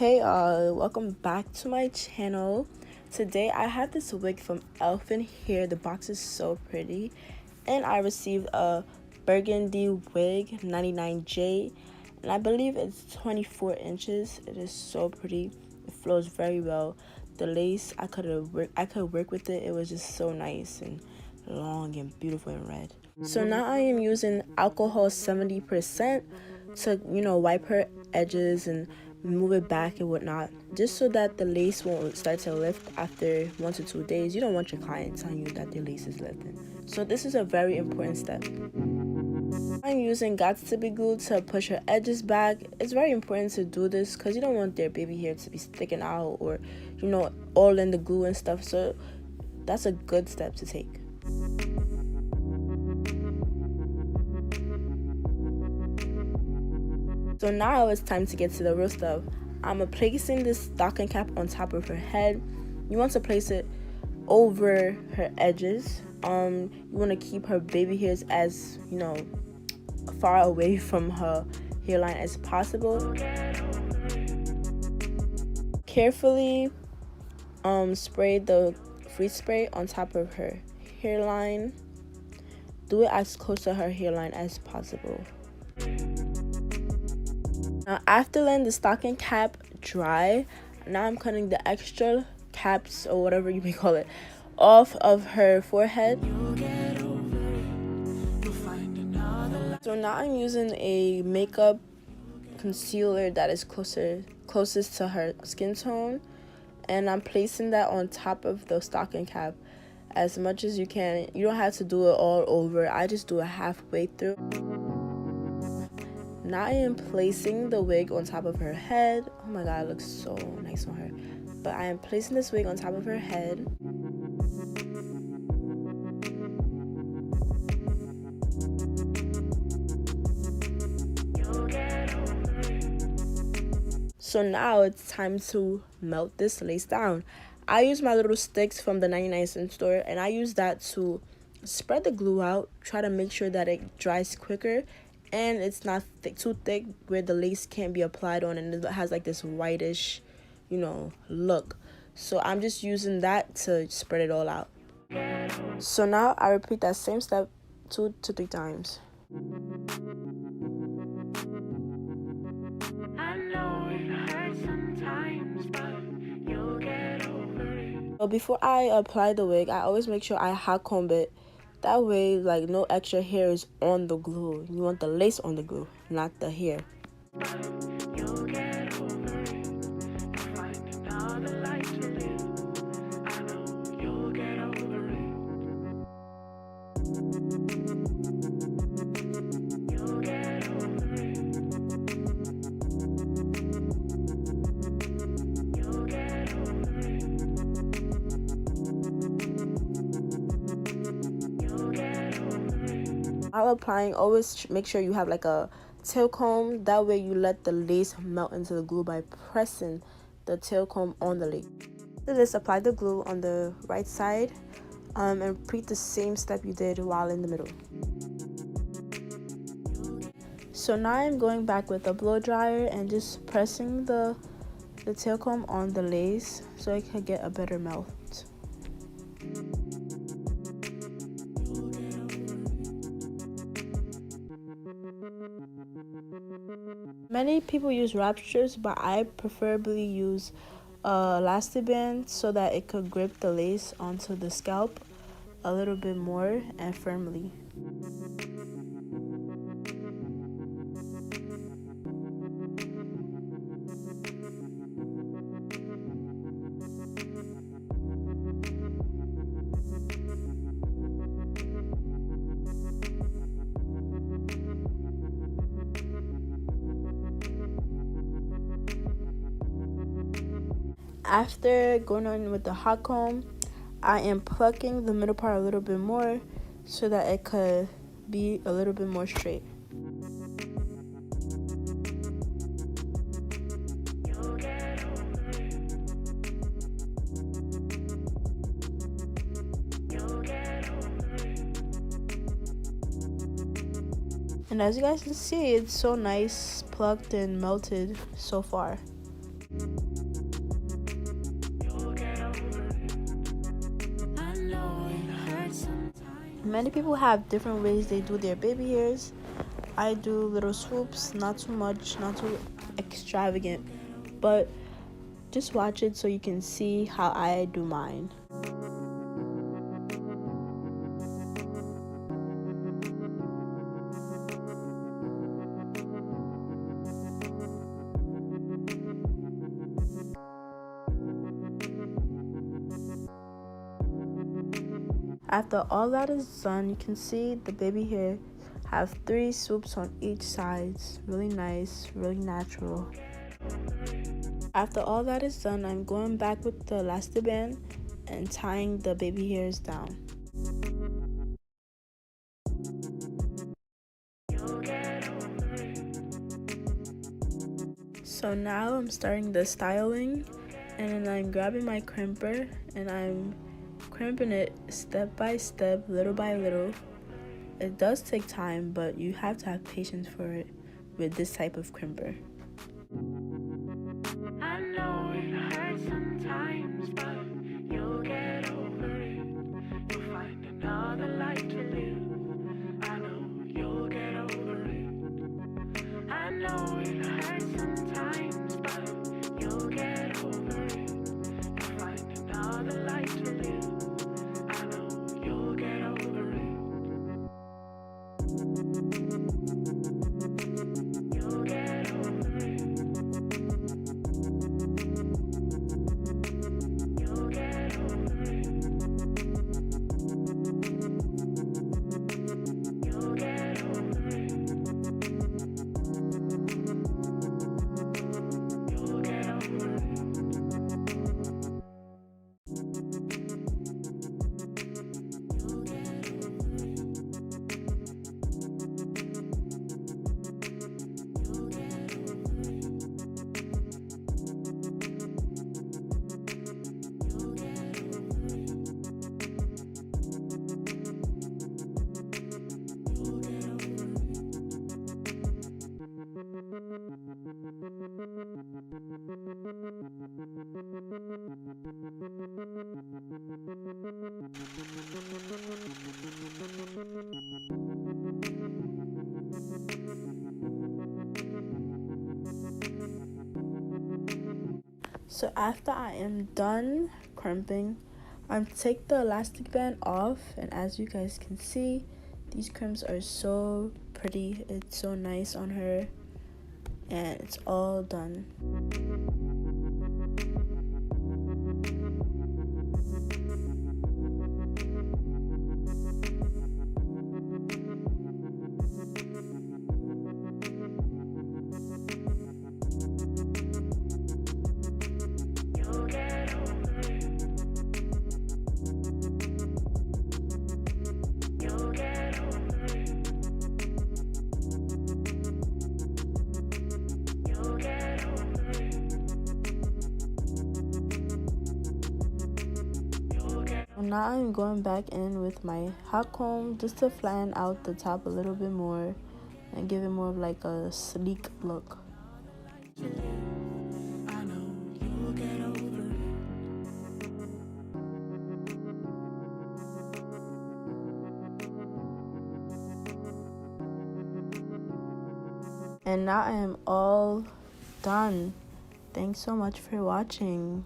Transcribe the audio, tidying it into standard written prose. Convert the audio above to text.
Hey welcome back to my channel. Today I have this wig from Elfin here. The box is so pretty, and I received a Burgundy wig 99J, and I believe it's 24 inches. It is so pretty. It flows very well. The lace, I could work with it. It was just so nice and long and beautiful and red. So now I am using alcohol 70% to wipe her edges and move it back and whatnot, just so that the lace won't start to lift after 1 to 2 days. You don't want your client telling you that their lace is lifting. So this is a very important step. I'm using Gots to Be Glue to push her edges back. It's very important to do this because you don't want their baby hair to be sticking out or all in the glue and stuff. So that's a good step to take. So now it's time to get to the real stuff. I'm placing this stocking cap on top of her head. You want to place it over her edges. You want to keep her baby hairs as far away from her hairline as possible. Carefully spray the freeze spray on top of her hairline. Do it as close to her hairline as possible. Now after letting the stocking cap dry, now I'm cutting the extra caps, or whatever you may call it, off of her forehead. So now I'm using a makeup concealer that is closest to her skin tone, and I'm placing that on top of the stocking cap as much as you can. You don't have to do it all over. I just do it halfway through. Now I am placing the wig on top of her head. Oh my god, it looks so nice on her. But I am placing this wig on top of her head. So now it's time to melt this lace down. I use my little sticks from the 99-cent store, and I use that to spread the glue out, try to make sure that it dries quicker and it's not too thick where the lace can't be applied on and it has like this whitish look. So I'm just using that to spread it all out. So now I repeat that same step 2 to 3 times. So before I apply the wig, I always make sure I hot comb it. That way, like, no extra hair is on the glue. You want the lace on the glue, not the hair. While applying, always make sure you have like a tail comb. That way you let the lace melt into the glue by pressing the tail comb on the lace. So just apply the glue on the right side and repeat the same step you did while in the middle. So now I'm going back with a blow dryer and just pressing the tail comb on the lace so it can get a better melt. Many people use wrap strips, but I preferably use elastic band so that it could grip the lace onto the scalp a little bit more and firmly. After going on with the hot comb, I am plucking the middle part a little bit more so that it could be a little bit more straight. And as you guys can see, it's so nice, plucked and melted so far. Many people have different ways they do their baby hairs. I do little swoops, not too much, not too extravagant, but just watch it so you can see how I do mine. After all that is done, you can see the baby hair have 3 swoops on each side. Really nice, really natural. After all that is done, I'm going back with the elastic band and tying the baby hairs down. So now I'm starting the styling, and then I'm grabbing my crimper and I'm crimping it step by step, little by little. It does take time, but you have to have patience for it with this type of crimper. I know it hurts sometimes, but you'll get over it. You'll find another life to live. I know you'll get over it. I know it hurts sometimes, but you'll get over it. You'll find another life to live. I know you'll get over it. You'll get over it. You'll get over it. You'll get over it. You'll get over it. So after I am done crimping, I take the elastic band off, and as you guys can see, these crimps are so pretty. It's so nice on her, and it's all done. Now I'm going back in with my hot comb just to flatten out the top a little bit more and give it more of like a sleek look. And now I am all done. Thanks so much for watching.